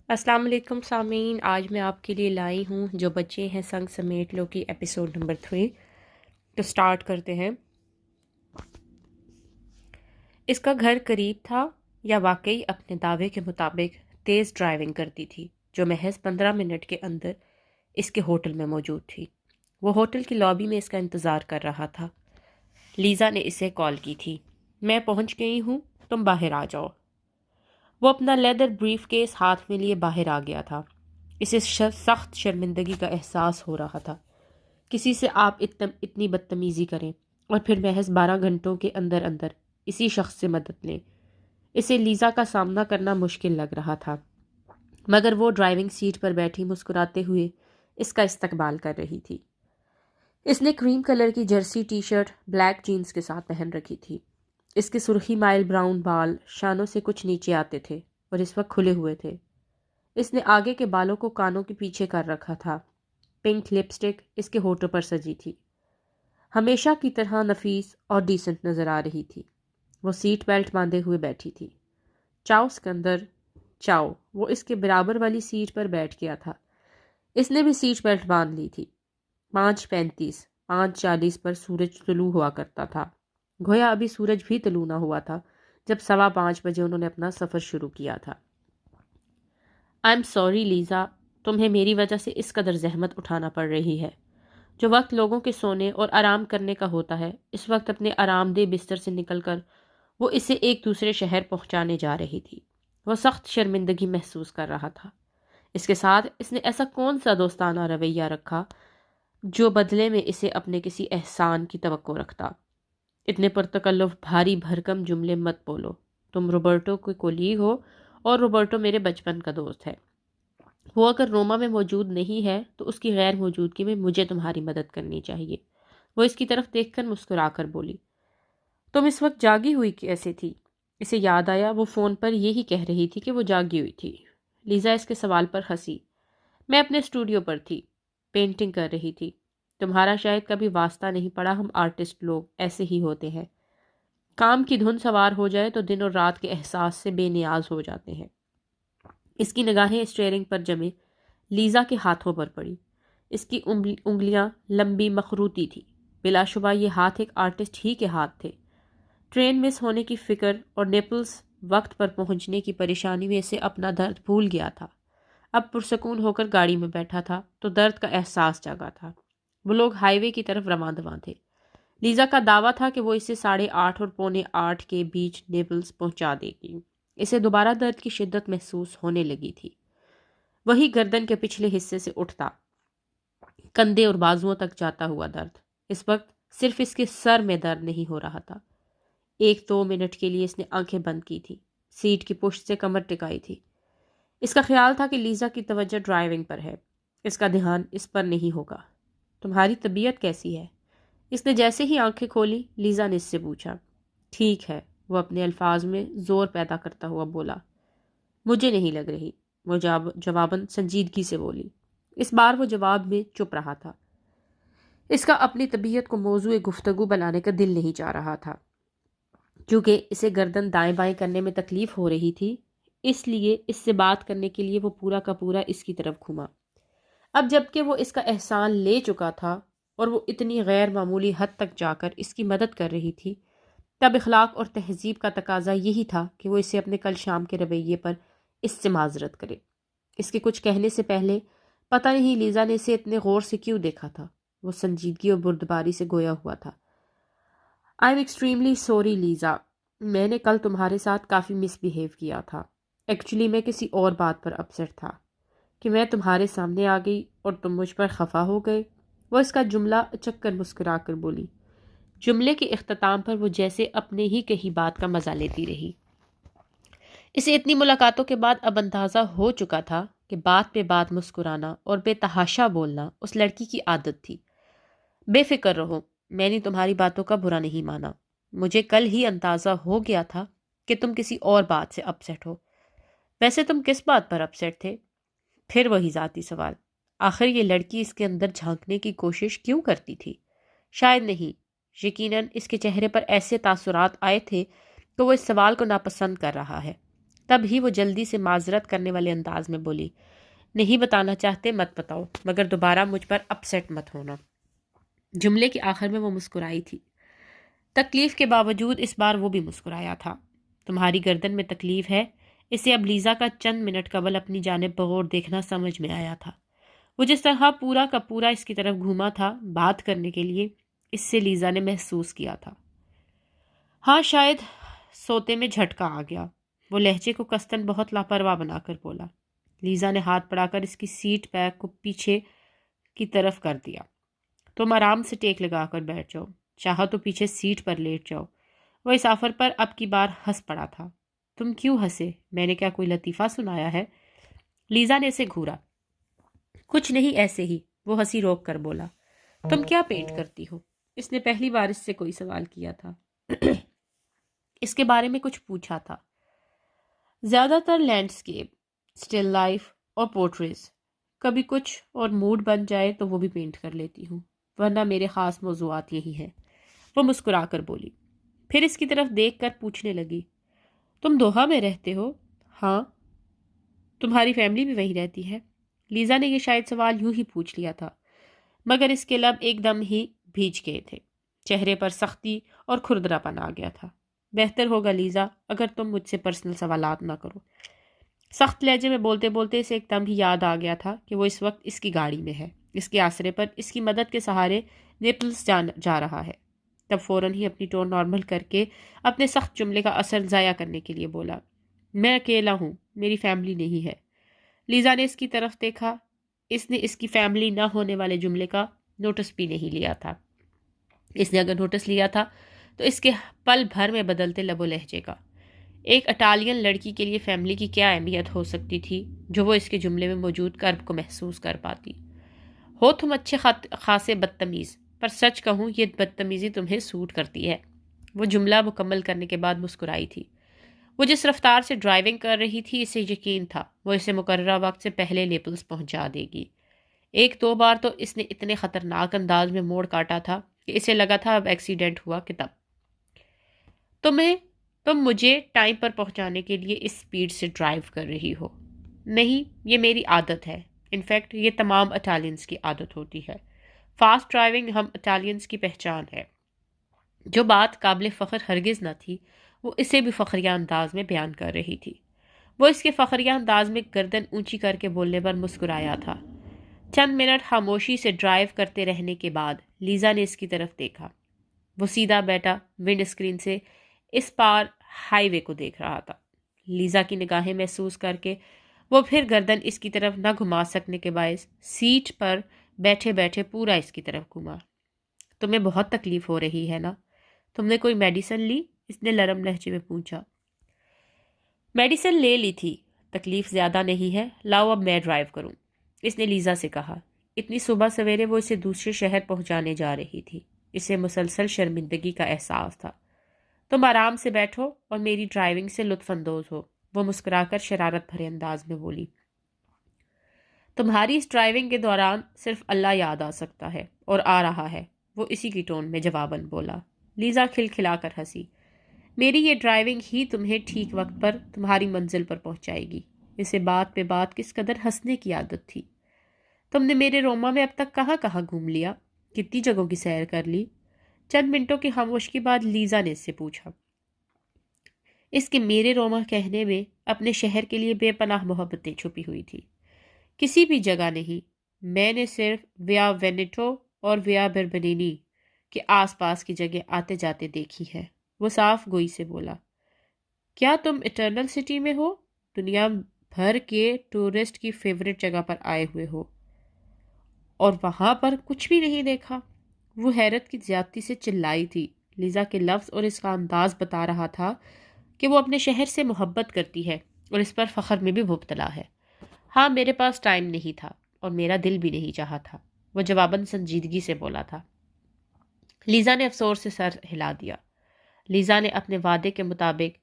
السلام علیکم سامعین، آج میں آپ کے لیے لائی ہوں جو بچے ہیں سنگ سمیٹ لو کی ایپیسوڈ نمبر 3۔ تو سٹارٹ کرتے ہیں۔ اس کا گھر قریب تھا یا واقعی اپنے دعوے کے مطابق تیز ڈرائیونگ کرتی تھی جو محض 15 منٹ کے اندر اس کے ہوٹل میں موجود تھی۔ وہ ہوٹل کی لابی میں اس کا انتظار کر رہا تھا۔ لیزا نے اسے کال کی تھی۔ میں پہنچ گئی ہوں، تم باہر آ جاؤ۔ وہ اپنا لیدر بریف کیس ہاتھ میں لیے باہر آ گیا تھا۔ اسے سخت شرمندگی کا احساس ہو رہا تھا۔ کسی سے آپ اتنی بدتمیزی کریں اور پھر محض 12 گھنٹوں کے اندر اندر اسی شخص سے مدد لیں۔ اسے لیزا کا سامنا کرنا مشکل لگ رہا تھا، مگر وہ ڈرائیونگ سیٹ پر بیٹھی مسکراتے ہوئے اس کا استقبال کر رہی تھی۔ اس نے کریم کلر کی jersey T shirt black jeans کے ساتھ پہن رکھی تھی۔ اس کے سرخی مائل براؤن بال شانوں سے کچھ نیچے آتے تھے اور اس وقت کھلے ہوئے تھے۔ اس نے آگے کے بالوں کو کانوں کے پیچھے کر رکھا تھا۔ پنک لپسٹک اس کے ہونٹوں پر سجی تھی۔ ہمیشہ کی طرح نفیس اور ڈیسنٹ نظر آ رہی تھی۔ وہ سیٹ بیلٹ باندھے ہوئے بیٹھی تھی۔ چاؤ سکندر، چاؤ۔ وہ اس کے برابر والی سیٹ پر بیٹھ گیا تھا۔ اس نے بھی سیٹ بیلٹ باندھ لی تھی۔ 5:35، 5:40 پر سورج طلوع ہوا کرتا تھا۔ گویا ابھی سورج بھی طلوع نہ ہوا تھا جب 5:15 بجے انہوں نے اپنا سفر شروع کیا تھا۔ آئی ایم سوری لیزا، تمہیں میری وجہ سے اس قدر زحمت اٹھانا پڑ رہی ہے۔ جو وقت لوگوں کے سونے اور آرام کرنے کا ہوتا ہے، اس وقت اپنے آرام دہ بستر سے نکل کر وہ اسے ایک دوسرے شہر پہنچانے جا رہی تھی۔ وہ سخت شرمندگی محسوس کر رہا تھا۔ اس کے ساتھ اس نے ایسا کون سا دوستانہ رویہ رکھا جو بدلے میں اسے اپنے کسی احسان کی توقع رکھتا۔ اتنے پرتکلف بھاری بھرکم جملے مت بولو۔ تم روبرٹو کے کولیگ ہو اور روبرٹو میرے بچپن کا دوست ہے۔ وہ اگر روما میں موجود نہیں ہے تو اس کی غیر موجودگی میں مجھے تمہاری مدد کرنی چاہیے۔ وہ اس کی طرف دیکھ کر مسکرا کر بولی۔ تم اس وقت جاگی ہوئی کیسے تھی؟ اسے یاد آیا وہ فون پر یہی کہہ رہی تھی کہ وہ جاگی ہوئی تھی۔ لیزا اس کے سوال پر ہنسی۔ میں اپنے اسٹوڈیو پر تھی، پینٹنگ کر رہی تھی۔ تمہارا شاید کبھی واسطہ نہیں پڑا، ہم آرٹسٹ لوگ ایسے ہی ہوتے ہیں۔ کام کی دھن سوار ہو جائے تو دن اور رات کے احساس سے بے نیاز ہو جاتے ہیں۔ اس کی نگاہیں اسٹیئرنگ پر جمے لیزا کے ہاتھوں پر پڑی۔ اس کی انگلیاں لمبی مخروطی تھی۔ بلا شبہ یہ ہاتھ ایک آرٹسٹ ہی کے ہاتھ تھے۔ ٹرین مس ہونے کی فکر اور نیپلز وقت پر پہنچنے کی پریشانی میں اسے اپنا درد بھول گیا تھا۔ اب پرسکون ہو کر گاڑی میں بیٹھا تھا تو درد کا احساس جاگا تھا۔ وہ لوگ ہائی وے کی طرف رواں دواں تھے۔ لیزا کا دعویٰ تھا کہ وہ اسے 8:30 اور 7:45 کے بیچ نیپلز پہنچا دے گی۔ اسے دوبارہ درد کی شدت محسوس ہونے لگی تھی۔ وہی گردن کے پچھلے حصے سے اٹھتا، کندھے اور بازوؤں تک جاتا ہوا درد۔ اس وقت صرف اس کے سر میں درد نہیں ہو رہا تھا۔ 1-2 منٹ کے لیے اس نے آنکھیں بند کی تھی، سیٹ کی پشت سے کمر ٹکائی تھی۔ اس کا خیال تھا کہ لیزا کی توجہ ڈرائیونگ پر ہے، اس کا دھیان اس پر نہیں ہوگا۔ تمہاری طبیعت کیسی ہے؟ اس نے جیسے ہی آنکھیں کھولی، لیزا نے اس سے پوچھا۔ ٹھیک ہے، وہ اپنے الفاظ میں زور پیدا کرتا ہوا بولا۔ مجھے نہیں لگ رہی، وہ جواباً سنجیدگی سے بولی۔ اس بار وہ جواب میں چپ رہا تھا۔ اس کا اپنی طبیعت کو موضوع گفتگو بنانے کا دل نہیں چاہ رہا تھا۔ کیونکہ اسے گردن دائیں بائیں کرنے میں تکلیف ہو رہی تھی، اس لیے اس سے بات کرنے کے لیے وہ پورا کا پورا اس کی طرف گھوما۔ اب جبکہ وہ اس کا احسان لے چکا تھا اور وہ اتنی غیر معمولی حد تک جا کر اس کی مدد کر رہی تھی، تب اخلاق اور تہذیب کا تقاضا یہی تھا کہ وہ اسے اپنے کل شام کے رویے پر اس سے معذرت کرے۔ اس کے کچھ کہنے سے پہلے پتہ نہیں لیزا نے اسے اتنے غور سے کیوں دیکھا تھا۔ وہ سنجیدگی اور بردباری سے گویا ہوا تھا۔ I am extremely sorry Lisa, میں نے کل تمہارے ساتھ کافی مس بیہیو کیا تھا۔ ایکچولی میں کسی اور بات پر اپسیٹ تھا کہ میں تمہارے سامنے آ گئی اور تم مجھ پر خفا ہو گئے۔ وہ اس کا جملہ اچک کر مسکرا کر بولی۔ جملے کے اختتام پر وہ جیسے اپنے ہی کہی بات کا مزہ لیتی رہی۔ اسے اتنی ملاقاتوں کے بعد اب اندازہ ہو چکا تھا کہ بات پہ بات مسکرانا اور بے تحاشا بولنا اس لڑکی کی عادت تھی۔ بے فکر رہو، میں نے تمہاری باتوں کا برا نہیں مانا۔ مجھے کل ہی اندازہ ہو گیا تھا کہ تم کسی اور بات سے اپسیٹ ہو۔ ویسے تم کس بات پر اپسیٹ تھے؟ پھر وہی ذاتی سوال۔ آخر یہ لڑکی اس کے اندر جھانکنے کی کوشش کیوں کرتی تھی؟ شاید نہیں، یقیناً اس کے چہرے پر ایسے تاثرات آئے تھے کہ وہ اس سوال کو ناپسند کر رہا ہے۔ تب ہی وہ جلدی سے معذرت کرنے والے انداز میں بولی، نہیں بتانا چاہتے مت بتاؤ، مگر دوبارہ مجھ پر اپسیٹ مت ہونا۔ جملے کے آخر میں وہ مسکرائی تھی۔ تکلیف کے باوجود اس بار وہ بھی مسکرایا تھا۔ تمہاری گردن میں تکلیف ہے؟ اسے اب لیزا کا چند منٹ قبل اپنی جانب بغور دیکھنا سمجھ میں آیا تھا۔ وہ جس طرح پورا کا پورا اس کی طرف گھوما تھا بات کرنے کے لیے، اس سے لیزا نے محسوس کیا تھا۔ ہاں شاید سوتے میں جھٹکا آ گیا، وہ لہجے کو کستن بہت لاپرواہ بنا کر بولا۔ لیزا نے ہاتھ بڑھا کر اس کی سیٹ بیک کو پیچھے کی طرف کر دیا۔ تم آرام سے ٹیک لگا کر بیٹھ جاؤ، چاہا تو پیچھے سیٹ پر لیٹ جاؤ۔ وہ اس آفر پر اب کی بار ہنس پڑا تھا۔ تم کیوں ہنسے؟ میں نے کیا کوئی لطیفہ سنایا ہے؟ لیزا نے اسے گھورا۔ کچھ نہیں، ایسے ہی، وہ ہنسی روک کر بولا۔ تم کیا پینٹ کرتی ہو؟ اس نے پہلی بار اس سے کوئی سوال کیا تھا۔ اس کے بارے میں کچھ پوچھا تھا۔ زیادہ تر لینڈسکیپ، اسٹل لائف اور پورٹریز، کبھی کچھ اور موڈ بن جائے تو وہ بھی پینٹ کر لیتی ہوں، ورنہ میرے خاص موضوعات یہی ہیں۔ وہ مسکرا کر بولی، پھر اس کی طرف دیکھ کر پوچھنے لگی، تم دوحہ میں رہتے ہو؟ ہاں۔ تمہاری فیملی بھی وہیں رہتی ہے؟ لیزا نے یہ شاید سوال یوں ہی پوچھ لیا تھا، مگر اس کے لب ایک دم ہی بھیج گئے تھے، چہرے پر سختی اور کھردرا پن آ گیا تھا۔ بہتر ہوگا لیزا اگر تم مجھ سے پرسنل سوالات نہ کرو۔ سخت لہجے میں بولتے بولتے اسے ایک دم ہی یاد آ گیا تھا کہ وہ اس وقت اس کی گاڑی میں ہے، اس کے آسرے پر، اس کی مدد کے سہارے نیپلز جا رہا ہے۔ تب فوراً ہی اپنی ٹون نارمل کر کے اپنے سخت جملے کا اثر ضائع کرنے کے لیے بولا، میں اکیلا ہوں، میری فیملی نہیں ہے۔ لیزا نے اس کی طرف دیکھا۔ اس نے اس کی فیملی نہ ہونے والے جملے کا نوٹس بھی نہیں لیا تھا۔ اس نے اگر نوٹس لیا تھا تو اس کے پل بھر میں بدلتے لب و لہجے کا۔ ایک اٹالین لڑکی کے لیے فیملی کی کیا اہمیت ہو سکتی تھی جو وہ اس کے جملے میں موجود کرب کو محسوس کر پاتی۔ ہو تم اچھے خاصے بدتمیز، پر سچ کہوں یہ بدتمیزی تمہیں سوٹ کرتی ہے۔ وہ جملہ مکمل کرنے کے بعد مسکرائی تھی۔ وہ جس رفتار سے ڈرائیونگ کر رہی تھی اسے یقین تھا وہ اسے مقررہ وقت سے پہلے نیپلز پہنچا دے گی۔ ایک دو بار تو اس نے اتنے خطرناک انداز میں موڑ کاٹا تھا کہ اسے لگا تھا اب ایکسیڈنٹ ہوا کہ تم مجھے ٹائم پر پہنچانے کے لیے اس سپیڈ سے ڈرائیو کر رہی ہو۔ نہیں، یہ میری عادت ہے، انفیکٹ یہ تمام اٹالینز کی عادت ہوتی ہے۔ فاسٹ ڈرائیونگ ہم اٹالینز کی پہچان ہے۔ جو بات قابل فخر ہرگز نہ تھی وہ اسے بھی فخریہ انداز میں بیان کر رہی تھی۔ وہ اس کے فخریہ انداز میں گردن اونچی کر کے بولنے پر مسکرایا تھا۔ چند منٹ خاموشی سے ڈرائیو کرتے رہنے کے بعد لیزا نے اس کی طرف دیکھا۔ وہ سیدھا بیٹا ونڈ اسکرین سے اس پار ہائی وے کو دیکھ رہا تھا۔ لیزا کی نگاہیں محسوس کر کے وہ پھر گردن اس کی طرف نہ گھما سکنے کے باعث سیٹ پر بیٹھے بیٹھے پورا اس کی طرف گھوما۔ تمہیں بہت تکلیف ہو رہی ہے نا؟ تم نے کوئی میڈیسن لی؟ اس نے نرم لہجے میں پوچھا۔ میڈیسن لے لی تھی، تکلیف زیادہ نہیں ہے، لاؤ اب میں ڈرائیو کروں، اس نے لیزا سے کہا۔ اتنی صبح سویرے وہ اسے دوسرے شہر پہنچانے جا رہی تھی، اسے مسلسل شرمندگی کا احساس تھا۔ تم آرام سے بیٹھو اور میری ڈرائیونگ سے لطف اندوز ہو، وہ مسکرا کر شرارت بھرے انداز میں بولی۔ تمہاری اس ڈرائیونگ کے دوران صرف اللہ یاد آ سکتا ہے اور آ رہا ہے، وہ اسی کی ٹون میں جواباً بولا۔ لیزا کھلکھلا کر ہنسی۔ میری یہ ڈرائیونگ ہی تمہیں ٹھیک وقت پر تمہاری منزل پر پہنچائے گی۔ اسے بات پہ بات کس قدر ہنسنے کی عادت تھی۔ تم نے میرے روما میں اب تک کہاں کہاں گھوم لیا؟ کتنی جگہوں کی سیر کر لی؟ چند منٹوں کی خاموشی کے بعد لیزا نے اس سے پوچھا۔ اس کے میرے روما کہنے میں اپنے شہر کے لیے بے پناہ محبتیں چھپی ہوئی تھی۔ کسی بھی جگہ نہیں، میں نے صرف ویا وینیٹو اور ویا بربنینی کے آس پاس کی جگہ آتے جاتے دیکھی ہے، وہ صاف گوئی سے بولا۔ کیا تم اٹرنل سٹی میں ہو؟ دنیا بھر کے ٹورسٹ کی فیورٹ جگہ پر آئے ہوئے ہو اور وہاں پر کچھ بھی نہیں دیکھا؟ وہ حیرت کی زیادتی سے چلائی تھی۔ لیزا کے لفظ اور اس کا انداز بتا رہا تھا کہ وہ اپنے شہر سے محبت کرتی ہے اور اس پر فخر میں بھی مبتلا ہے۔ ہاں، میرے پاس ٹائم نہیں تھا اور میرا دل بھی نہیں چاہا تھا، وہ جواباً سنجیدگی سے بولا تھا۔ لیزا نے افسوس سے سر ہلا دیا۔ لیزا نے اپنے وعدے کے مطابق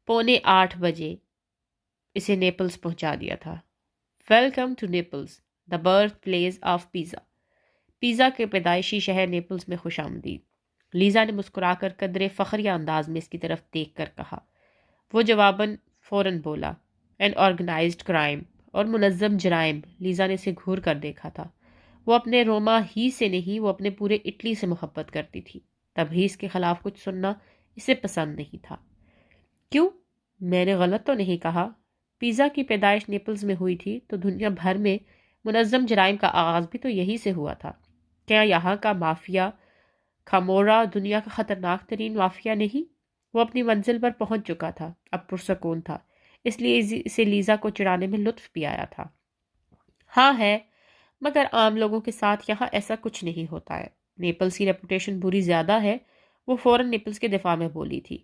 7:45 بجے اسے نیپلز پہنچا دیا تھا۔ Welcome to Naples, the birthplace of pizza. Pizza کے پیدائشی شہر نیپلز میں خوش آمدید، لیزا نے مسکرا کر قدرے فخریہ انداز میں اس کی طرف دیکھ کر کہا۔ وہ جواباً فوراً بولا، این آرگنائزڈ کرائم، اور منظم جرائم۔ لیزا نے اسے گھور کر دیکھا تھا۔ وہ اپنے روما ہی سے نہیں، وہ اپنے پورے اٹلی سے محبت کرتی تھی۔ تبعیض کے خلاف کچھ سننا اسے پسند نہیں تھا۔ کیوں؟ میں نے غلط تو نہیں کہا؟ پیزا کی پیدائش نیپلز میں ہوئی تھی تو دنیا بھر میں منظم جرائم کا آغاز بھی تو یہی سے ہوا تھا۔ کیا یہاں کا مافیا کھمورا دنیا کا خطرناک ترین مافیا نہیں؟ وہ اپنی منزل پر پہنچ چکا تھا، اب پرسکون تھا، اس لیے اسے لیزا کو چڑھانے میں لطف بھی آیا تھا۔ ہاں ہے، مگر عام لوگوں کے ساتھ یہاں ایسا کچھ نہیں ہوتا ہے۔ نیپلز کی ریپوٹیشن بری زیادہ ہے۔ وہ فوراً نیپلز کے دفاع میں بولی تھی۔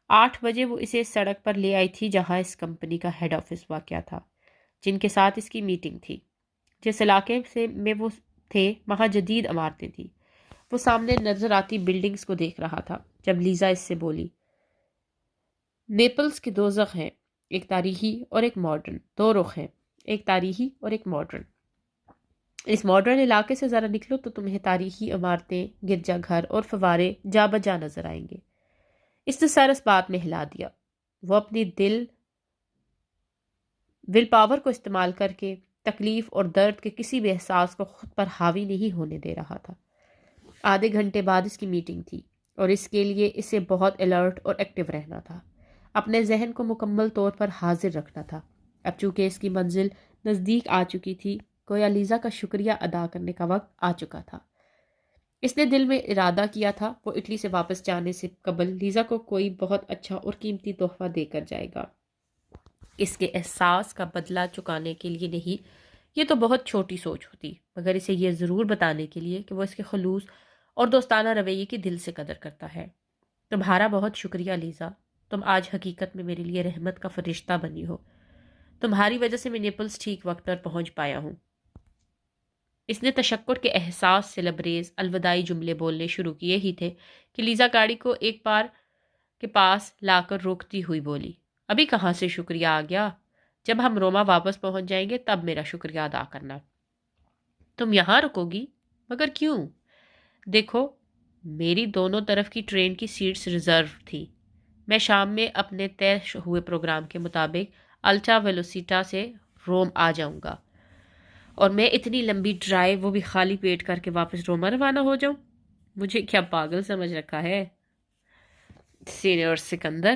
8 بجے وہ اسے سڑک پر لے آئی تھی جہاں اس کمپنی کا ہیڈ آفس واقع تھا، جن کے ساتھ اس کی میٹنگ تھی۔ جس علاقے میں وہ تھے وہاں جدید عمارتیں تھیں۔ وہ سامنے نظر آتی بلڈنگز کو دیکھ رہا تھا جب لیزا اس سے بولی، نیپلز کے دو رخ ہیں، ایک تاریخی اور ایک ماڈرن۔ دو رخ ہیں، ایک تاریخی اور ایک ماڈرن۔ اس ماڈرن علاقے سے ذرا نکلو تو تمہیں تاریخی عمارتیں، گرجا گھر اور فوارے جا بجا نظر آئیں گے۔ اس نے سر اس بات میں ہلا دیا۔ وہ اپنی ول پاور کو استعمال کر کے تکلیف اور درد کے کسی بھی احساس کو خود پر حاوی نہیں ہونے دے رہا تھا۔ آدھے گھنٹے بعد اس کی میٹنگ تھی اور اس کے لیے اسے بہت الرٹ اور ایکٹیو رہنا تھا، اپنے ذہن کو مکمل طور پر حاضر رکھنا تھا۔ اب چونکہ اس کی منزل نزدیک آ چکی تھی، گویا لیزا کا شکریہ ادا کرنے کا وقت آ چکا تھا۔ اس نے دل میں ارادہ کیا تھا وہ اٹلی سے واپس جانے سے قبل لیزا کو کوئی بہت اچھا اور قیمتی تحفہ دے کر جائے گا۔ اس کے احساس کا بدلہ چکانے کے لیے نہیں، یہ تو بہت چھوٹی سوچ ہوتی، مگر اسے یہ ضرور بتانے کے لیے کہ وہ اس کے خلوص اور دوستانہ رویے کی دل سے قدر کرتا ہے۔ تمہارا بہت شکریہ لیزا، تم آج حقیقت میں میرے لیے رحمت کا فرشتہ بنی ہو۔ تمہاری وجہ سے میں نیپلز ٹھیک وقت پر پہنچ پایا ہوں۔ اس نے تشکر کے احساس سے لبریز الوداعی جملے بولنے شروع کیے ہی تھے کہ لیزا گاڑی کو ایک بار کے پاس لا کر روکتی ہوئی بولی، ابھی کہاں سے شکریہ آ گیا؟ جب ہم روما واپس پہنچ جائیں گے تب میرا شکریہ ادا کرنا۔ تم یہاں رکو گی؟ مگر کیوں؟ دیکھو، میری دونوں طرف کی ٹرین کی سیٹس ریزرو تھی۔ میں شام میں اپنے طے ہوئے پروگرام کے مطابق الٹا ویلوسیٹا سے روم آ جاؤں گا، اور میں اتنی لمبی ڈرائیو وہ بھی خالی پیٹ کر کے واپس روما روانہ ہو جاؤں؟ مجھے کیا پاگل سمجھ رکھا ہے سینئر سکندر؟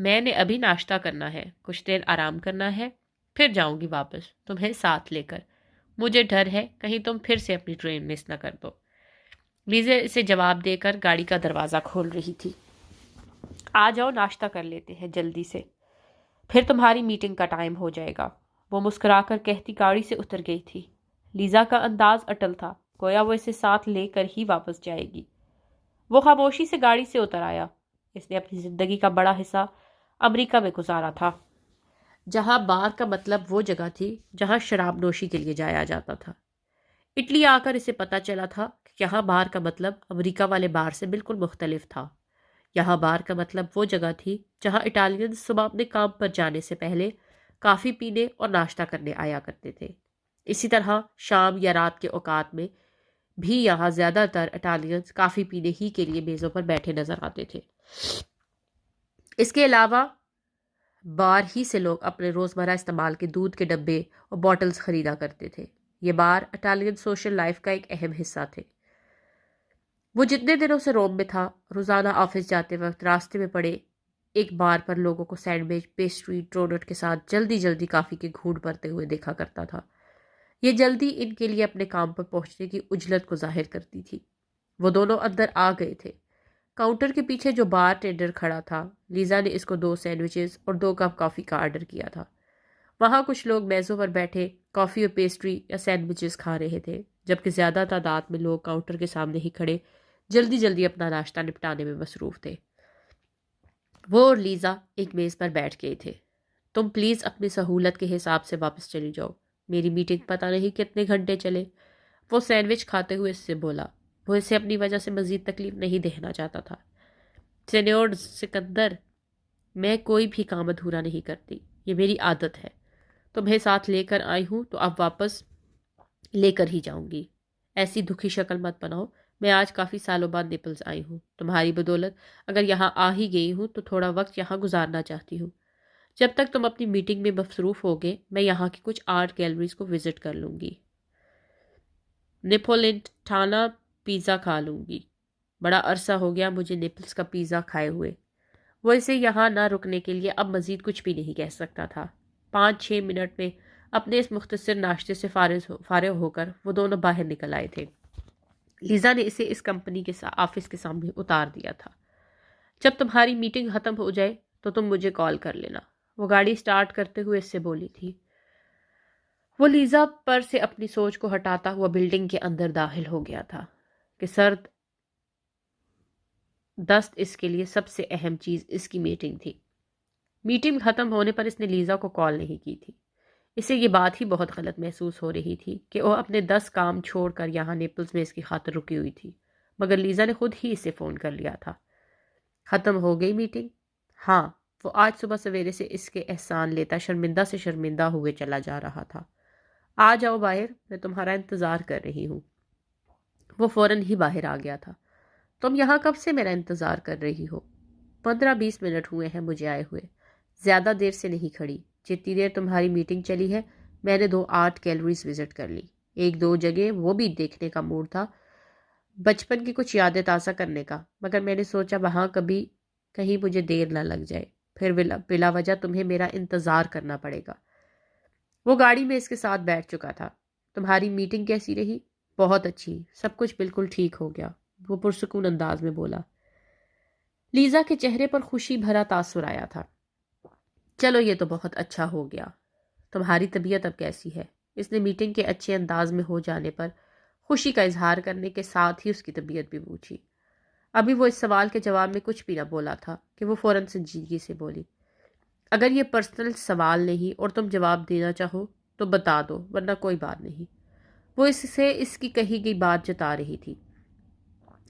میں نے ابھی ناشتہ کرنا ہے، کچھ دیر آرام کرنا ہے، پھر جاؤں گی واپس تمہیں ساتھ لے کر۔ مجھے ڈر ہے کہیں تم پھر سے اپنی ٹرین مس نہ کر دو۔ لیزا اسے جواب دے کر گاڑی کا دروازہ کھول رہی تھی۔ آ جاؤ، ناشتہ کر لیتے ہیں جلدی سے، پھر تمہاری میٹنگ کا ٹائم ہو جائے گا۔ وہ مسکرا کر کہتی گاڑی سے اتر گئی تھی۔ لیزا کا انداز اٹل تھا، گویا وہ اسے ساتھ لے کر ہی واپس جائے گی۔ وہ خاموشی سے گاڑی سے اتر آیا۔ اس نے اپنی زندگی کا بڑا حصہ امریکہ میں گزارا تھا، جہاں بار کا مطلب وہ جگہ تھی جہاں شراب نوشی کے لیے جایا جاتا تھا۔ اٹلی آ کر اسے پتہ چلا تھا کہ یہاں بار کا مطلب امریکہ والے بار سے بالکل مختلف تھا۔ یہاں بار کا مطلب وہ جگہ تھی جہاں اٹالین صبح اپنے کام پر جانے سے پہلے کافی پینے اور ناشتہ کرنے آیا کرتے تھے۔ اسی طرح شام یا رات کے اوقات میں بھی یہاں زیادہ تر اٹالینز کافی پینے ہی کے لیے میزوں پر بیٹھے نظر آتے تھے۔ اس کے علاوہ بار ہی سے لوگ اپنے روزمرہ استعمال کے دودھ کے ڈبے اور بوٹلز خریدا کرتے تھے۔ یہ بار اٹالین سوشل لائف کا ایک اہم حصہ تھے۔ وہ جتنے دنوں سے روم میں تھا، روزانہ آفس جاتے وقت راستے میں پڑے ایک بار پر لوگوں کو سینڈوچ، پیسٹری، ڈونٹ کے ساتھ جلدی جلدی کافی کے گھونٹ بھرتے ہوئے دیکھا کرتا تھا۔ یہ جلدی ان کے لیے اپنے کام پر پہنچنے کی عجلت کو ظاہر کرتی تھی۔ وہ دونوں اندر آ گئے تھے۔ کاؤنٹر کے پیچھے جو بار ٹینڈر کھڑا تھا، لیزا نے اس کو 2 سینڈوچز اور 2 کپ کافی کا آرڈر کیا تھا۔ وہاں کچھ لوگ میزوں پر بیٹھے کافی اور پیسٹری یا سینڈوچز کھا رہے تھے، جبکہ زیادہ تعداد میں لوگ کاؤنٹر کے سامنے ہی کھڑے جلدی جلدی اپنا ناشتہ نپٹانے میں مصروف تھے۔ وہ اور لیزا ایک میز پر بیٹھ گئے تھے۔ تم پلیز اپنی سہولت کے حساب سے واپس چلی جاؤ، میری میٹنگ پتہ نہیں کتنے گھنٹے چلے، وہ سینڈوچ کھاتے ہوئے اس سے بولا۔ وہ اسے اپنی وجہ سے مزید تکلیف نہیں دینا چاہتا تھا۔ سینیور سکندر، میں کوئی بھی کام ادھورا نہیں کرتی، یہ میری عادت ہے۔ تمہیں ساتھ لے کر آئی ہوں تو اب واپس لے کر ہی جاؤں گی۔ ایسی دکھی شکل مت بناؤ، میں آج کافی سالوں بعد نیپلز آئی ہوں، تمہاری بدولت اگر یہاں آ ہی گئی ہوں تو تھوڑا وقت یہاں گزارنا چاہتی ہوں۔ جب تک تم اپنی میٹنگ میں مصروف ہوگے میں یہاں کی کچھ آرٹ گیلریز کو وزٹ کر لوں گی، نیپولٹانا پیزا کھا لوں گی۔ بڑا عرصہ ہو گیا مجھے نیپلز کا پیزا کھائے ہوئے۔ وہ اسے یہاں نہ رکنے کے لیے اب مزید کچھ بھی نہیں کہہ سکتا تھا۔ 5-6 منٹ میں اپنے اس مختصر ناشتے سے فارغ ہو کر وہ دونوں باہر نکل آئے تھے۔ لیزا نے اسے اس کمپنی کے آفس کے سامنے اتار دیا تھا۔ جب تمہاری میٹنگ ختم ہو جائے تو تم مجھے کال کر لینا، وہ گاڑی سٹارٹ کرتے ہوئے اس سے بولی تھی۔ وہ لیزا پر سے اپنی سوچ کو ہٹاتا ہوا بلڈنگ کے اندر داخل ہو گیا تھا کہ سرد دست اس کے لیے سب سے اہم چیز اس کی میٹنگ تھی۔ میٹنگ ختم ہونے پر اس نے لیزا کو کال نہیں کی تھی۔ اسے یہ بات ہی بہت غلط محسوس ہو رہی تھی کہ وہ اپنے 10 کام چھوڑ کر یہاں نیپلز میں اس کی خاطر رکی ہوئی تھی، مگر لیزا نے خود ہی اسے فون کر لیا تھا۔ ختم ہو گئی میٹنگ؟ ہاں، وہ آج صبح سویرے سے اس کے احسان لیتا شرمندہ سے شرمندہ ہوئے چلا جا رہا تھا۔ آ جاؤ باہر، میں تمہارا انتظار کر رہی ہوں۔ وہ فوراً ہی باہر آ گیا تھا۔ تم یہاں کب سے میرا انتظار کر رہی ہو؟ 15-20 منٹ ہوئے ہیں مجھے آئے ہوئے، زیادہ دیر سے نہیں کھڑی۔ جتنی دیر تمہاری میٹنگ چلی ہے میں نے 2 آرٹ گیلریز وزٹ کر لی، 1-2 جگہ وہ بھی دیکھنے کا موڈ تھا، بچپن کی کچھ یادیں تازہ کرنے کا، مگر میں نے سوچا وہاں کہیں مجھے دیر نہ لگ جائے، پھر بلا وجہ تمہیں میرا انتظار کرنا پڑے گا۔ وہ گاڑی میں اس کے ساتھ بیٹھ چکا تھا۔ تمہاری میٹنگ کیسی رہی؟ بہت اچھی، سب کچھ بالکل ٹھیک ہو گیا، وہ پرسکون انداز میں بولا۔ لیزا کے چہرے پر خوشی بھرا تاثر آیا تھا۔ چلو یہ تو بہت اچھا ہو گیا۔ تمہاری طبیعت اب کیسی ہے؟ اس نے میٹنگ کے اچھے انداز میں ہو جانے پر خوشی کا اظہار کرنے کے ساتھ ہی اس کی طبیعت بھی پوچھی۔ ابھی وہ اس سوال کے جواب میں کچھ بھی نہ بولا تھا کہ وہ فوراً سنجیدگی سے بولی، اگر یہ پرسنل سوال نہیں اور تم جواب دینا چاہو تو بتا دو، ورنہ کوئی بات نہیں۔ وہ اس سے اس کی کہی گئی بات جتا رہی تھی۔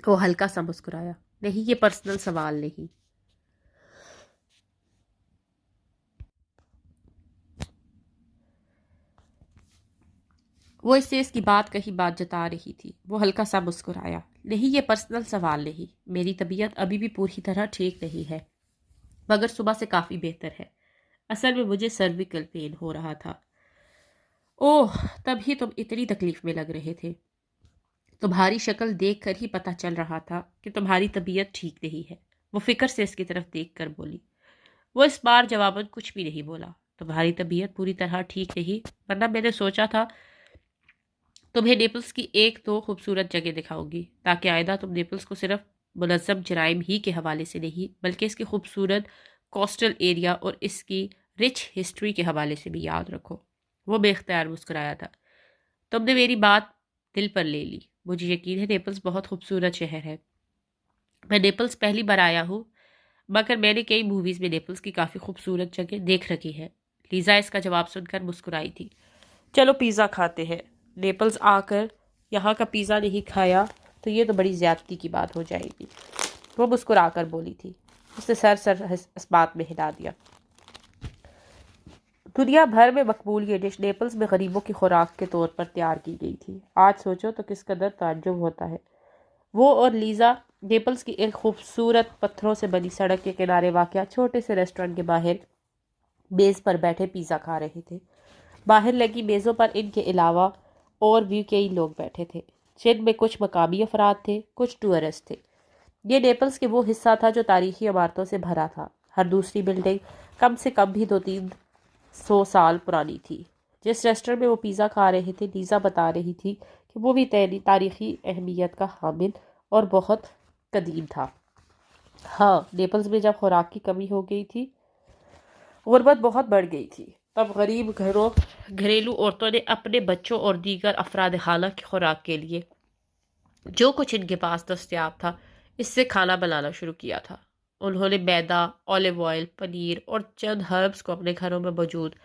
وہ ہلکا سا مسکرایا، نہیں یہ پرسنل سوال نہیں۔ وہ اس سے اس کی بات کہی بات جتا رہی تھی۔ وہ ہلکا سا مسکرایا، نہیں یہ پرسنل سوال نہیں۔ میری طبیعت ابھی بھی پوری طرح ٹھیک نہیں ہے، مگر صبح سے کافی بہتر ہے۔ اصل میں مجھے سرویکل پین ہو رہا تھا۔ اوہ، تب ہی تم اتنی تکلیف میں لگ رہے تھے۔ تمہاری شکل دیکھ کر ہی پتہ چل رہا تھا کہ تمہاری طبیعت ٹھیک نہیں ہے، وہ فکر سے اس کی طرف دیکھ کر بولی۔ وہ اس بار جواباً کچھ بھی نہیں بولا۔ تمہاری طبیعت پوری طرح ٹھیک نہیں، ورنہ میں نے سوچا تھا تمہیں نیپلز کی 1-2 خوبصورت جگہ دکھاؤں گی، تاکہ آئندہ تم نیپلز کو صرف منظم جرائم ہی کے حوالے سے نہیں بلکہ اس کی خوبصورت کوسٹل ایریا اور اس کی رچ ہسٹری کے حوالے سے بھی یاد رکھو۔ وہ بے اختیار مسکرایا تھا۔ تم نے میری بات دل پر لے لی۔ مجھے یقین ہے نیپلز بہت خوبصورت شہر ہے۔ میں نیپلز پہلی بار آیا ہوں، مگر میں نے کئی موویز میں نیپلز کی کافی خوبصورت جگہ دیکھ رکھی ہے۔ لیزا اس کا جواب سن کر مسکرائی تھی۔ چلو پیزا کھاتے ہیں۔ نیپلز آ کر یہاں کا پیزا نہیں کھایا تو یہ تو بڑی زیادتی کی بات ہو جائے گی، وہ مسکرا کر بولی تھی۔ اس نے سر اس بات میں ہلا دیا۔ دنیا بھر میں مقبول یہ ڈش نیپلز میں غریبوں کی خوراک کے طور پر تیار کی گئی تھی۔ آج سوچو تو کس قدر تعجب ہوتا ہے۔ وہ اور لیزا نیپلز کی ایک خوبصورت پتھروں سے بنی سڑک کے کنارے واقع چھوٹے سے ریسٹورنٹ کے باہر میز پر بیٹھے پیزا کھا رہے تھے۔ باہر لگی میزوں پر ان کے علاوہ اور بھی کئی لوگ بیٹھے تھے، جن میں کچھ مقامی افراد تھے، کچھ ٹورسٹ تھے۔ یہ نیپلز کے وہ حصہ تھا جو تاریخی عمارتوں سے بھرا تھا۔ ہر دوسری بلڈنگ کم سے کم بھی 200-300 سال پرانی تھی۔ جس ریسٹورنٹ میں وہ پیزا کھا رہے تھے، لیزا بتا رہی تھی کہ وہ بھی تاریخی اہمیت کا حامل اور بہت قدیم تھا۔ ہاں، نیپلز میں جب خوراک کی کمی ہو گئی تھی، غربت بہت بڑھ گئی تھی، تب غریب گھریلو عورتوں نے اپنے بچوں اور دیگر افراد خانہ کی خوراک کے لیے جو کچھ ان کے پاس دستیاب تھا اس سے کھانا بنانا شروع کیا تھا۔ انہوں نے میدا، اولیو آئل، پنیر اور چند ہربز کو اپنے گھروں میں موجود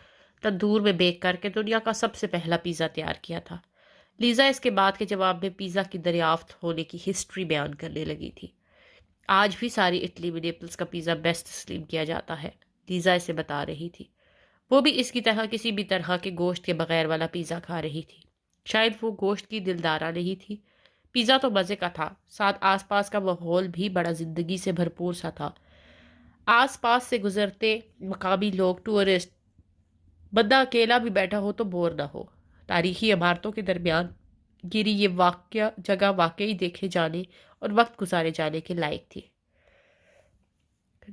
تندور میں بیک کر کے دنیا کا سب سے پہلا پیزا تیار کیا تھا۔ لیزا اس کے بعد کے جواب میں پیزا کی دریافت ہونے کی ہسٹری بیان کرنے لگی تھی۔ آج بھی ساری اٹلی میں نیپلز کا پیزا بیسٹ تسلیم کیا جاتا ہے، لیزا اسے بتا رہی تھی۔ وہ بھی اس کی طرح کسی بھی طرح کے گوشت کے بغیر والا پیزا کھا رہی تھی۔ شاید وہ گوشت کی دلدارہ نہیں تھی، پیزا تو مزے کا تھا، ساتھ آس پاس کا ماحول بھی بڑا زندگی سے بھرپور سا تھا۔ آس پاس سے گزرتے مقامی لوگ، ٹورسٹ، بندہ اکیلا بھی بیٹھا ہو تو بور نہ ہو۔ تاریخی عمارتوں کے درمیان گری یہ جگہ واقعی دیکھے جانے اور وقت گزارے جانے کے لائق تھی۔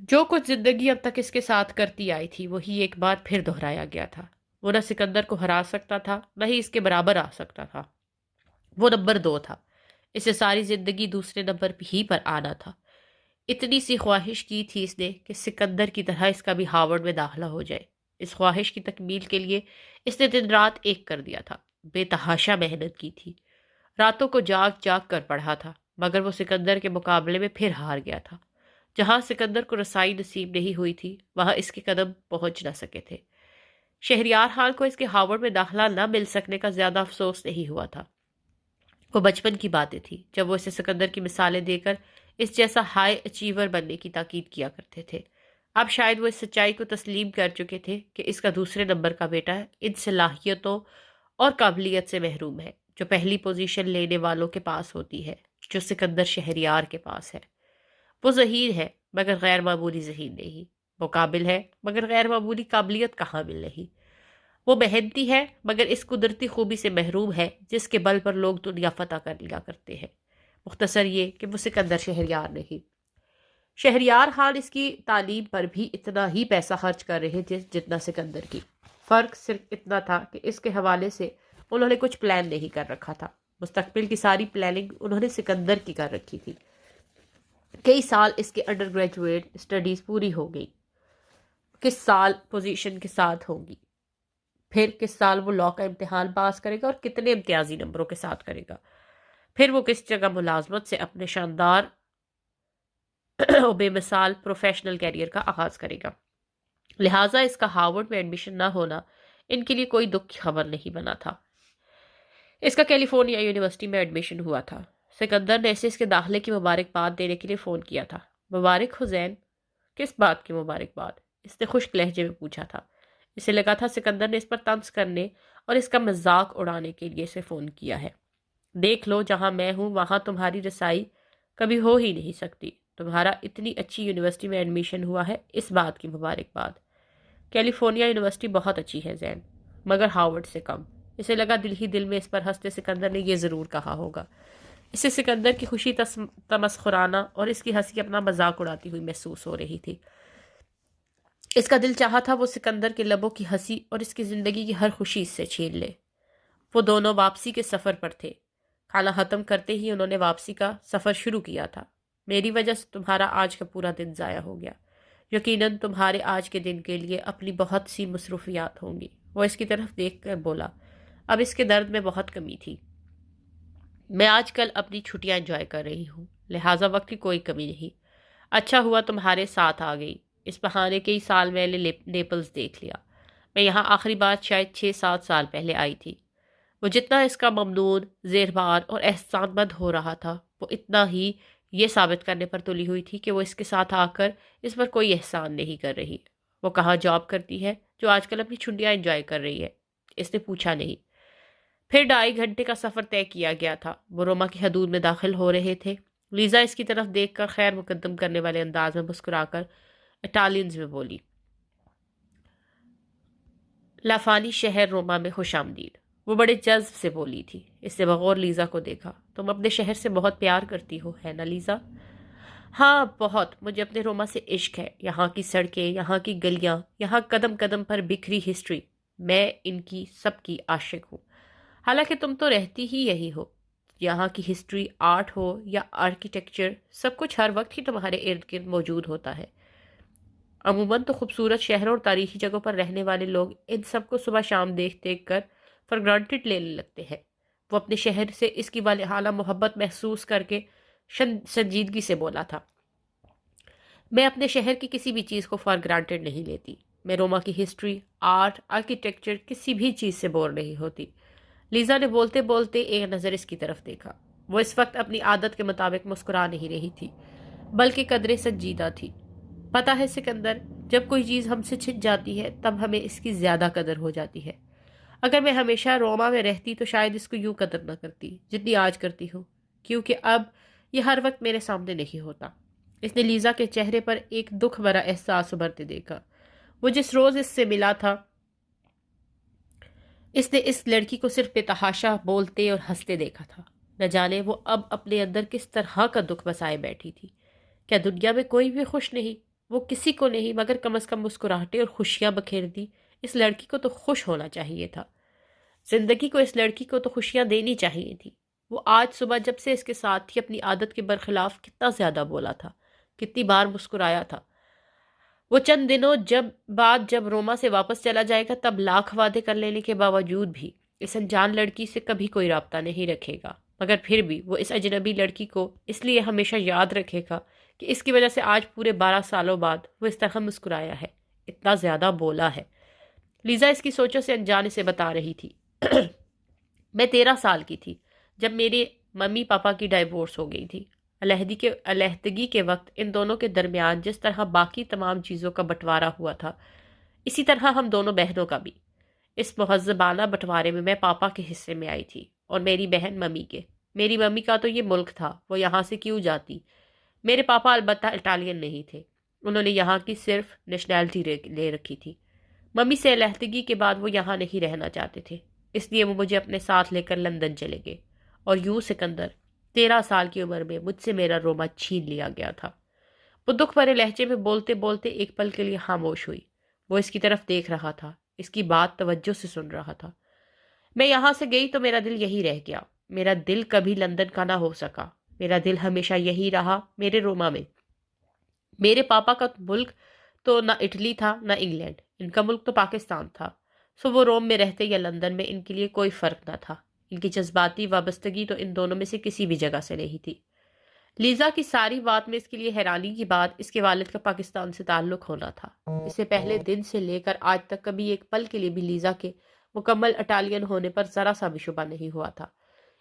جو کچھ زندگی اب تک اس کے ساتھ کرتی آئی تھی وہی ایک بار پھر دہرایا گیا تھا۔ وہ نہ سکندر کو ہرا سکتا تھا، نہ ہی اس کے برابر آ سکتا تھا۔ وہ نمبر 2 تھا۔ اسے ساری زندگی دوسرے نمبر ہی پر آنا تھا۔ اتنی سی خواہش کی تھی اس نے کہ سکندر کی طرح اس کا بھی ہارورڈ میں داخلہ ہو جائے۔ اس خواہش کی تکمیل کے لیے اس نے دن رات ایک کر دیا تھا، بے تحاشا محنت کی تھی، راتوں کو جاگ جاگ کر پڑھا تھا، مگر وہ سکندر کے مقابلے میں پھر ہار گیا تھا۔ جہاں سکندر کو رسائی نصیب نہیں ہوئی تھی وہاں اس کے قدم پہنچ نہ سکے تھے۔ شہریار خان کو اس کے ہارورڈ میں داخلہ نہ مل سکنے کا زیادہ افسوس نہیں ہوا تھا۔ وہ بچپن کی باتیں تھی جب وہ اسے سکندر کی مثالیں دے کر اس جیسا ہائی اچیور بننے کی تاکید کیا کرتے تھے۔ اب شاید وہ اس سچائی کو تسلیم کر چکے تھے کہ اس کا دوسرے نمبر کا بیٹا ان صلاحیتوں اور قابلیت سے محروم ہے جو پہلی پوزیشن لینے والوں کے پاس ہوتی ہے، جو سکندر شہریار کے پاس ہے۔ وہ ذہین ہے مگر غیر معمولی ذہین نہیں، وہ قابل ہے مگر غیر معمولی قابلیت کا حامل نہیں، وہ محنتی ہے مگر اس قدرتی خوبی سے محروم ہے جس کے بل پر لوگ دنیا فتح کر لیا کرتے ہیں۔ مختصر یہ کہ وہ سکندر شہریار نہیں۔ شہریار خان اس کی تعلیم پر بھی اتنا ہی پیسہ خرچ کر رہے تھے جتنا سکندر کی۔ فرق صرف اتنا تھا کہ اس کے حوالے سے انہوں نے کچھ پلان نہیں کر رکھا تھا۔ مستقبل کی ساری پلاننگ انہوں نے سکندر کی کر رکھی تھی۔ کئی سال اس کے انڈر گریجویٹ اسٹڈیز پوری ہو گئی، کس سال پوزیشن کے ساتھ ہوگی، پھر کس سال وہ لاء کا امتحان پاس کرے گا اور کتنے امتیازی نمبروں کے ساتھ کرے گا، پھر وہ کس جگہ ملازمت سے اپنے شاندار و بے مثال پروفیشنل کیریئر کا آغاز کرے گا۔ لہٰذا اس کا ہارورڈ میں ایڈمیشن نہ ہونا ان کے لیے کوئی دکھ کی خبر نہیں بنا تھا۔ اس کا کیلیفورنیا یونیورسٹی میں ایڈمیشن ہوا تھا۔ سکندر نے اسے اس کے داخلے کی مبارکباد دینے کے لیے فون کیا تھا۔ مبارک ہو زین؟ کس بات کی مبارکباد؟ اس نے خشک لہجے میں پوچھا تھا۔ اسے لگا تھا سکندر نے اس پر طنز کرنے اور اس کا مذاق اڑانے کے لیے اسے فون کیا ہے۔ دیکھ لو جہاں میں ہوں وہاں تمہاری رسائی کبھی ہو ہی نہیں سکتی۔ تمہارا اتنی اچھی یونیورسٹی میں ایڈمیشن ہوا ہے، اس بات کی مبارکباد۔ کیلیفورنیا یونیورسٹی بہت اچھی ہے زین، مگر ہارورڈ سے کم۔ اسے لگا دل ہی دل میں اس پر ہنستے سکندر نے یہ ضرور کہا ہوگا۔ اسے سکندر کی خوشی تمسخرانہ اور اس کی ہنسی اپنا مذاق اڑاتی ہوئی محسوس ہو رہی تھی۔ اس کا دل چاہا تھا وہ سکندر کے لبوں کی ہنسی اور اس کی زندگی کی ہر خوشی اس سے چھین لے۔ وہ دونوں واپسی کے سفر پر تھے۔ کھانا ختم کرتے ہی انہوں نے واپسی کا سفر شروع کیا تھا۔ میری وجہ سے تمہارا آج کا پورا دن ضائع ہو گیا۔ یقیناً تمہارے آج کے دن کے لیے اپنی بہت سی مصروفیات ہوں گی۔ وہ اس کی طرف دیکھ کر بولا۔ اب اس کے درد میں بہت کمی تھی۔ میں آج کل اپنی چھٹیاں انجوائے کر رہی ہوں، لہٰذا وقت کی کوئی کمی نہیں۔ اچھا ہوا تمہارے ساتھ آ گئی۔ اس بہانے کئی سال میں نے نیپلز دیکھ لیا۔ میں یہاں آخری بار شاید 6-7 سال پہلے آئی تھی۔ وہ جتنا اس کا ممنون، زیربار اور احسان مند ہو رہا تھا وہ اتنا ہی یہ ثابت کرنے پر تلی ہوئی تھی کہ وہ اس کے ساتھ آ کر اس پر کوئی احسان نہیں کر رہی۔ وہ کہاں جاب کرتی ہے جو آج کل اپنی چھٹیاں انجوائے کر رہی ہے؟ اس نے پوچھا نہیں۔ پھر 2.5 گھنٹے کا سفر طے کیا گیا تھا۔ وہ روما کی حدود میں داخل ہو رہے تھے۔ لیزا اس کی طرف دیکھ کر خیر مقدم کرنے والے انداز میں مسکرا کر اٹالینز میں بولی، لافانی شہر روما میں خوش آمدید۔ وہ بڑے جذب سے بولی تھی۔ اس نے بغور لیزا کو دیکھا۔ تم اپنے شہر سے بہت پیار کرتی ہو، ہے نا لیزا؟ ہاں بہت، مجھے اپنے روما سے عشق ہے۔ یہاں کی سڑکیں، یہاں کی گلیاں، یہاں قدم قدم پر بکھری ہسٹری، میں ان کی سب کی عاشق ہوں۔ حالانکہ تم تو رہتی ہی یہی ہو۔ یہاں کی ہسٹری، آرٹ ہو یا آرکیٹیکچر، سب کچھ ہر وقت ہی تمہارے ارد گرد موجود ہوتا ہے۔ عموماً تو خوبصورت شہروں اور تاریخی جگہوں پر رہنے والے لوگ ان سب کو صبح شام دیکھ دیکھ کر فار گرانٹڈ لینے لگتے ہیں۔ وہ اپنے شہر سے اس کی والہانہ محبت محسوس کر کے سنجیدگی سے بولا تھا۔ میں اپنے شہر کی کسی بھی چیز کو فار گرانٹڈ نہیں لیتی۔ میں روما کی ہسٹری، آرٹ، آرکیٹیکچر کسی بھی چیز سے بور نہیں ہوتی۔ لیزا نے بولتے بولتے ایک نظر اس کی طرف دیکھا۔ وہ اس وقت اپنی عادت کے مطابق مسکرا نہیں رہی تھی بلکہ قدرے سنجیدہ تھی۔ پتہ ہے سکندر، جب کوئی چیز ہم سے چھن جاتی ہے تب ہمیں اس کی زیادہ قدر ہو جاتی ہے۔ اگر میں ہمیشہ روما میں رہتی تو شاید اس کو یوں قدر نہ کرتی جتنی آج کرتی ہوں، کیونکہ اب یہ ہر وقت میرے سامنے نہیں ہوتا۔ اس نے لیزا کے چہرے پر ایک دکھ بھرا احساس ابھرتے دیکھا۔ وہ جس روز اس سے ملا تھا، اس نے اس لڑکی کو صرف بے تحاشا بولتے اور ہنستے دیکھا تھا۔ نہ جانے وہ اب اپنے اندر کس طرح کا دکھ بسائے بیٹھی تھی۔ کیا دنیا میں کوئی بھی خوش نہیں؟ وہ کسی کو نہیں، مگر کم از کم مسکراہٹیں اور خوشیاں بکھیر دی۔ اس لڑکی کو تو خوش ہونا چاہیے تھا۔ زندگی کو اس لڑکی کو تو خوشیاں دینی چاہیے تھی۔ وہ آج صبح جب سے اس کے ساتھ تھی، اپنی عادت کے برخلاف کتنا زیادہ بولا تھا، کتنی بار مسکرایا تھا۔ وہ چند دنوں جب روما سے واپس چلا جائے گا، تب لاکھ وعدے کر لینے کے باوجود بھی اس انجان لڑکی سے کبھی کوئی رابطہ نہیں رکھے گا، مگر پھر بھی وہ اس اجنبی لڑکی کو اس لیے ہمیشہ یاد رکھے گا کہ اس کی وجہ سے آج پورے 12 سالوں بعد وہ اس طرح مسکرایا ہے، اتنا زیادہ بولا ہے۔ لیزا اس کی سوچوں سے انجان اسے بتا رہی تھی۔ میں 13 سال کی تھی جب میرے ممی پاپا کی ڈائیورس ہو گئی تھی۔ علیحدگی کے وقت ان دونوں کے درمیان جس طرح باقی تمام چیزوں کا بٹوارا ہوا تھا، اسی طرح ہم دونوں بہنوں کا بھی۔ اس مہذبانہ بٹوارے میں میں پاپا کے حصے میں آئی تھی اور میری بہن ممی کے۔ میری ممی کا تو یہ ملک تھا، وہ یہاں سے کیوں جاتی؟ میرے پاپا البتہ اٹالین نہیں تھے، انہوں نے یہاں کی صرف نیشنلٹی لے رکھی تھی۔ ممی سے علیحدگی کے بعد وہ یہاں نہیں رہنا چاہتے تھے، اس لیے وہ مجھے اپنے ساتھ لے کر لندن چلے گئے، اور یوں سکندر 13 سال کی عمر میں مجھ سے میرا روما چھین لیا گیا تھا۔ وہ دکھ بھرے لہجے میں بولتے بولتے ایک پل کے لیے خاموش ہوئی۔ وہ اس کی طرف دیکھ رہا تھا، اس کی بات توجہ سے سن رہا تھا۔ میں یہاں سے گئی تو میرا دل یہی رہ گیا، میرا دل کبھی لندن کا نہ ہو سکا، میرا دل ہمیشہ یہی رہا، میرے روما میں۔ میرے پاپا کا ملک تو نہ اٹلی تھا نہ انگلینڈ، ان کا ملک تو پاکستان تھا، سو وہ روم میں رہتے یا لندن میں ان کے لیے کوئی فرق نہ تھا۔ ان کی جذباتی وابستگی تو ان دونوں میں سے کسی بھی جگہ سے نہیں تھی۔ لیزا کی ساری بات میں اس کے لیے حیرانی کی بات اس کے والد کا پاکستان سے تعلق ہونا تھا۔ اسے پہلے دن سے لے کر آج تک کبھی ایک پل کے لیے بھی لیزا کے مکمل اٹالین ہونے پر ذرا سا بھی شبہ نہیں ہوا تھا۔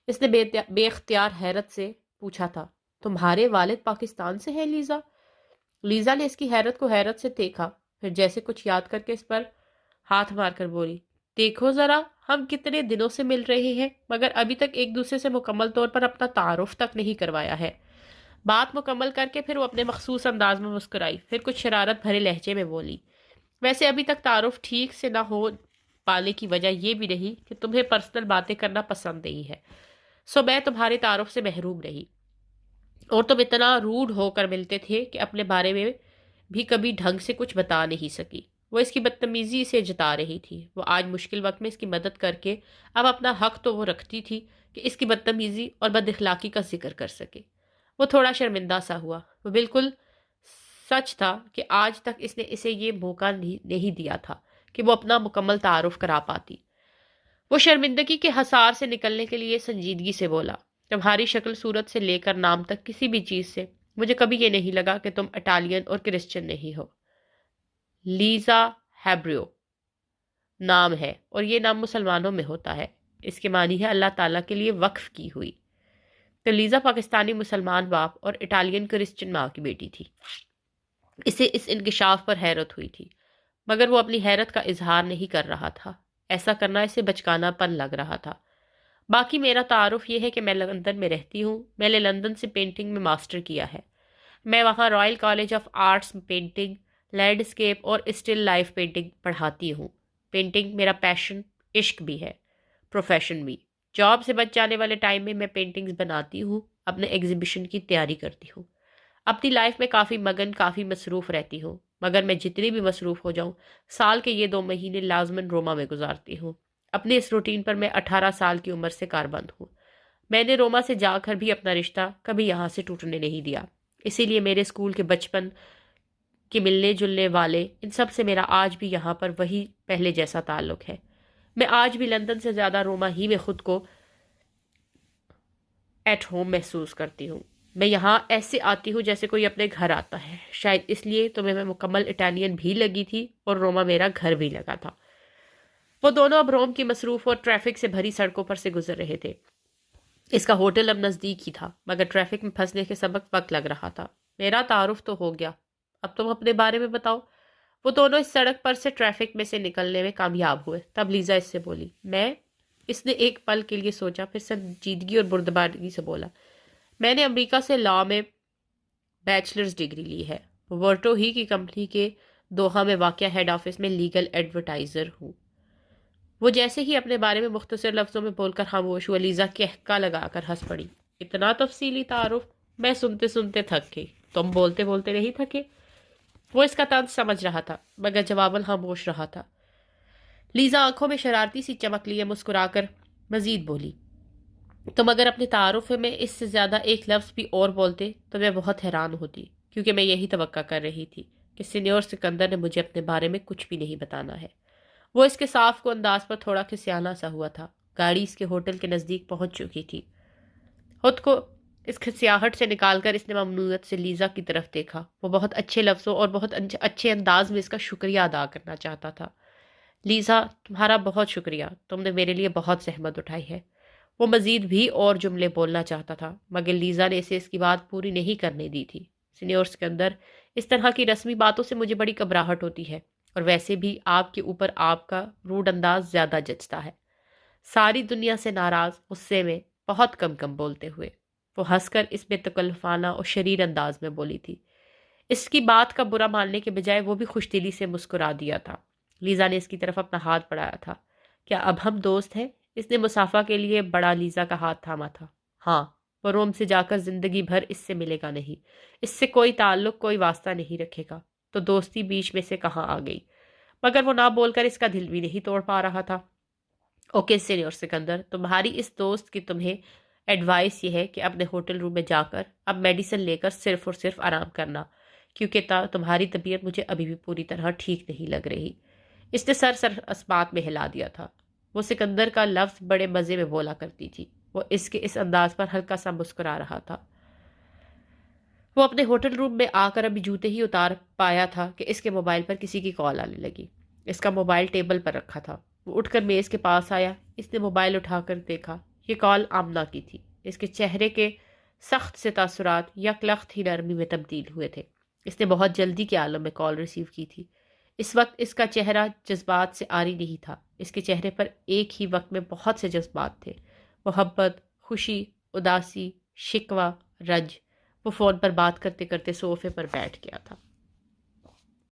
اس نے بے اختیار حیرت سے پوچھا تھا، تمہارے والد پاکستان سے ہیں لیزا؟ لیزا نے اس کی حیرت کو حیرت سے دیکھا، پھر جیسے کچھ یاد کر کے اس پر ہاتھ مار کر بولی، دیکھو ذرا، ہم کتنے دنوں سے مل رہے ہیں مگر ابھی تک ایک دوسرے سے مکمل طور پر اپنا تعارف تک نہیں کروایا ہے۔ بات مکمل کر کے پھر وہ اپنے مخصوص انداز میں مسکرائی، پھر کچھ شرارت بھرے لہجے میں بولی، ویسے ابھی تک تعارف ٹھیک سے نہ ہو پانے کی وجہ یہ بھی رہی کہ تمہیں پرسنل باتیں کرنا پسند نہیں ہے، سو میں تمہارے تعارف سے محروم رہی، اور تم اتنا روڈ ہو کر ملتے تھے کہ اپنے بارے میں بھی کبھی ڈھنگ سے کچھ بتا نہیں سکی۔ وہ اس کی بدتمیزی سے جتا رہی تھی۔ وہ آج مشکل وقت میں اس کی مدد کر کے اب اپنا حق تو وہ رکھتی تھی کہ اس کی بدتمیزی اور بد اخلاقی کا ذکر کر سکے۔ وہ تھوڑا شرمندہ سا ہوا۔ وہ بالکل سچ تھا کہ آج تک اس نے اسے یہ موقع نہیں دیا تھا کہ وہ اپنا مکمل تعارف کرا پاتی۔ وہ شرمندگی کے حصار سے نکلنے کے لیے سنجیدگی سے بولا، تمہاری شکل صورت سے لے کر نام تک کسی بھی چیز سے مجھے کبھی یہ نہیں لگا کہ تم اٹالین اور کرسچن نہیں ہو۔ لیزا ہیبریو نام ہے، اور یہ نام مسلمانوں میں ہوتا ہے، اس کے معنی ہے اللہ تعالیٰ کے لیے وقف کی ہوئی۔ تو لیزا پاکستانی مسلمان باپ اور اٹالین کرسچن ماں کی بیٹی تھی۔ اسے اس انکشاف پر حیرت ہوئی تھی، مگر وہ اپنی حیرت کا اظہار نہیں کر رہا تھا۔ ایسا کرنا اسے بچکانا پن لگ رہا تھا۔ باقی میرا تعارف یہ ہے کہ میں لندن میں رہتی ہوں۔ میں نے لندن سے پینٹنگ میں ماسٹر کیا ہے۔ میں وہاں رائل کالج آف آرٹس میں پینٹنگ، لینڈسکیپ اور اسٹل لائف پینٹنگ پڑھاتی ہوں۔ پینٹنگ میرا پیشن، عشق بھی ہے، پروفیشن بھی۔ جاب سے بچ جانے والے ٹائم میں پینٹنگز بناتی ہوں، اپنے ایگزیبیشن کی تیاری کرتی ہوں۔ اپنی لائف میں کافی مگن، کافی مصروف رہتی ہوں، مگر میں جتنی بھی مصروف ہو جاؤں، سال کے یہ 2 مہینے لازماً روما میں گزارتی ہوں۔ اپنے اس روٹین پر میں 18 سال کی عمر سے کاربند ہوں۔ میں نے روما سے جا کر بھی اپنا رشتہ کبھی یہاں سے ٹوٹنے نہیں دیا، اسی لیے میرے اسکول کے بچپن کے ملنے جلنے والے ان سب سے میرا آج بھی یہاں پر وہی پہلے جیسا تعلق ہے۔ میں آج بھی لندن سے زیادہ روما ہی میں خود کو ایٹ ہوم محسوس کرتی ہوں۔ میں یہاں ایسے آتی ہوں جیسے کوئی اپنے گھر آتا ہے، شاید اس لیے تمہیں میں مکمل اٹالین بھی لگی تھی اور روما میرا گھر بھی لگا تھا۔ وہ دونوں اب روم کی مصروف اور ٹریفک سے بھری سڑکوں پر سے گزر رہے تھے۔ اس کا ہوٹل اب نزدیک ہی تھا، مگر ٹریفک میں پھنسنے کے سبب وقت لگ رہا تھا۔ میرا تعارف تو ہو گیا، اب تم اپنے بارے میں بتاؤ۔ وہ دونوں اس سڑک پر سے ٹریفک میں سے نکلنے میں کامیاب ہوئے۔ تب لیزا اس سے بولی، اس نے ایک پل کے لیے سوچا، پھر سنجیدگی اور بردباری سے بولا، میں نے امریکہ سے لاء میں بیچلرز ڈگری لی ہے۔ ورٹو ہی کی کمپنی کے دوحہ میں واقع ہیڈ آفس میں لیگل ایڈورٹائزر ہوں۔ وہ جیسے ہی اپنے بارے میں مختصر لفظوں میں بول کر خاموش ہوا، لیزا کہکا لگا کر ہنس پڑی۔ اتنا تفصیلی تعارف؟ میں سنتے سنتے تھک گئی۔ تم بولتے بولتے نہیں تھکے؟ وہ اس کا طنز سمجھ رہا تھا مگر جواباً خاموش رہا تھا۔ لیزا آنکھوں میں شرارتی سی چمک لیے مسکرا کر مزید بولی، تم اگر اپنے تعارف میں اس سے زیادہ ایک لفظ بھی اور بولتے تو میں بہت حیران ہوتی، کیونکہ میں یہی توقع کر رہی تھی کہ سینیور سکندر نے مجھے اپنے بارے میں کچھ بھی نہیں بتانا ہے۔ وہ اس کے صاف کو انداز پر تھوڑا کھسیانہ سا ہوا تھا۔ گاڑی اس کے ہوٹل کے نزدیک پہنچ چکی تھی۔ خود کو اس کھسیاہٹ سے نکال کر اس نے ممنوعیت سے لیزا کی طرف دیکھا۔ وہ بہت اچھے لفظوں اور بہت اچھے انداز میں اس کا شکریہ ادا کرنا چاہتا تھا۔ لیزا، تمہارا بہت شکریہ، تم نے میرے لیے بہت زحمت اٹھائی ہے۔ وہ مزید بھی اور جملے بولنا چاہتا تھا مگر لیزا نے اسے اس کی بات پوری نہیں کرنے دی تھی۔ سینیور سکندر، اس طرح کی رسمی باتوں سے مجھے بڑی گھبراہٹ ہوتی ہے، اور ویسے بھی آپ کے اوپر آپ کا روڈ انداز زیادہ جچتا ہے۔ ساری دنیا سے ناراض، غصے میں، بہت کم بولتے ہوئے وہ ہنس کر اس بے تکلفانہ اور شریر انداز میں بولی تھی۔ اس کی بات کا برا ماننے کے بجائے وہ بھی خوش دلی سے مسکرا دیا تھا۔ لیزا نے اس کی طرف اپنا ہاتھ بڑھایا تھا۔ کیا اب ہم دوست ہیں؟ اس نے مسافہ کے لیے بڑا لیزا کا ہاتھ تھاما تھا۔ ہاں، وہ روم سے جا کر زندگی بھر اس سے ملے گا نہیں، اس سے کوئی تعلق، کوئی واسطہ نہیں رکھے گا، تو دوستی بیچ میں سے کہاں آ گئی؟ مگر وہ نہ بول کر اس کا دل بھی نہیں توڑ پا رہا تھا۔ اوکے سینیور سکندر، تمہاری اس دوست کی تمہیں ایڈوائس یہ ہے کہ اپنے ہوٹل روم میں جا کر اب میڈیسن لے کر صرف اور صرف آرام کرنا، کیونکہ تمہاری طبیعت مجھے ابھی بھی پوری طرح ٹھیک نہیں لگ رہی۔ اس نے سر اسبات میں ہلا دیا تھا۔ وہ سکندر کا لفظ بڑے مزے میں بولا کرتی تھی۔ وہ اس کے اس انداز پر ہلکا سا مسکرا رہا تھا۔ وہ اپنے ہوٹل روم میں آ کر ابھی جوتے ہی اتار پایا تھا کہ اس کے موبائل پر کسی کی کال آنے لگی۔ اس کا موبائل ٹیبل پر رکھا تھا۔ وہ اٹھ کر میز کے پاس آیا۔ اس نے موبائل اٹھا کر دیکھا۔ یہ کال آمنہ کی تھی۔ اس کے چہرے کے سخت سے تاثرات یک لخت ہی نرمی میں تبدیل ہوئے تھے۔ اس نے بہت جلدی کے عالم میں کال ریسیو کی تھی۔ اس وقت اس کا چہرہ جذبات سے عاری نہیں تھا۔ اس کے چہرے پر ایک ہی وقت میں بہت سے جذبات تھے، محبت، خوشی، اداسی، شکوہ، رنج۔ وہ فون پر بات کرتے کرتے صوفے پر بیٹھ گیا تھا۔